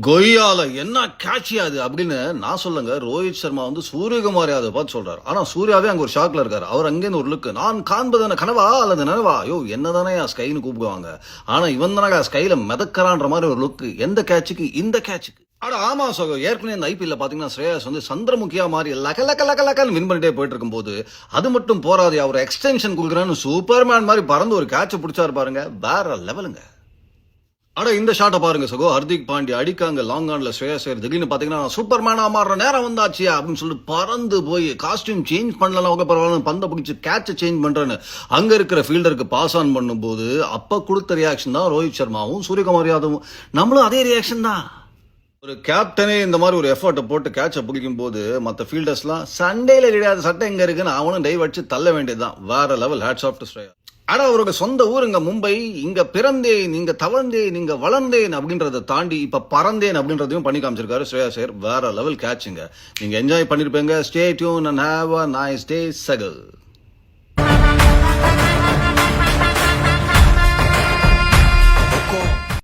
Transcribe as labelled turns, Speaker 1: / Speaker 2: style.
Speaker 1: கொய்யால என்ன கேட்சியா அது அப்படின்னு நான் சொல்லுங்க. ரோஹித் சர்மா வந்து சூரியகுமார் யாதவ் பார்த்து சொல்றாரு. ஆனா சூர்யாவே அங்க ஒரு ஷாக்ல இருக்காரு. அவர் அங்கேருந்து ஒரு லுக்கு, நான் காண்பது கனவா அல்லது நினைவா, ஐயோ என்னதானே ஸ்கைன்னு கூப்பிடுவாங்க, ஆனா இவன் தானே ஸ்கைல மிதக்கிறான்ற மாதிரி ஒரு லுக்கு. எந்த கேட்சுக்கு இந்த கேட்சுக்கு. ஆனா ஆமா சகோ, ஏற்கனவே இந்த ஐபிஎல்ல பாத்தீங்கன்னா ஸ்ரேயாஸ் வந்து சந்திரமுகியா மாதிரி லக லக லக லகன்னு வின் பண்ணிட்டே போயிட்டு இருக்கும் போது, அது மட்டும் போராது, அவர் எக்ஸ்டென்ஷன் கொடுக்குறான்னு சூப்பர்மேன் மாதிரி பறந்து ஒரு கேட்ச பிடிச்சாரு பாருங்க, வேற லெவலுங்க. ஆனா இந்த ஷாட்டை பாருங்க சகோ, ஹர்திக் பாண்டியா அடிக்காங்க லாங் ஆன்ல ஸ்ரேயஸ் ஐயர் திடீர்னு பாத்தீங்கன்னா சூப்பர்மேனா மாறுற நேரம் வந்தாச்சியா அப்படின்னு சொல்லிட்டு பறந்து போய் காஸ்டியூம் சேஞ்ச் பண்ணலாம் பரவாயில்ல, பந்த பிடிச்சி கேட்ச சேஞ்ச் பண்றேன்னு அங்க இருக்கிற ஃபீல்டருக்கு பாஸ் ஆன் பண்ணும்போது அப்ப கொடுத்த ரியாக்ஷன் தான் ரோஹித் சர்மாவும் சூரியகுமார் யாதவும். நம்மளும் அதே ரியாக்ஷன் தான். ஒரு கேப்டனே இந்த மாதிரி ஒரு எஃபர்ட்டை போட்டு கேட்ச பிடிக்கும் போது மற்ற ஃபீல்டர்ஸ்லாம் சண்டையில கிடையாது சட்டை எங்க இருக்குன்னு அவனும் டைவ் அடிச்சு தள்ள வேண்டியதுதான். வேற level. Hats off to Shreya. ஆனா அவரோட சொந்த ஊருங்க மும்பை. இங்க பிறந்தேன், நீங்க தவழ்ந்தேன், நீங்க வளர்ந்தேன் அப்படின்றத தாண்டி இப்ப பறந்தேன் அப்படின்றதையும் பண்ணி காமிச்சிருக்காரு ஸ்ரேயாஸ் ஐயர். வேற லெவல் கேட்சுங்க. நீங்க என்ஜாய் பண்ணிருப்பீங்க. Stay tuned and have a nice day Chahal.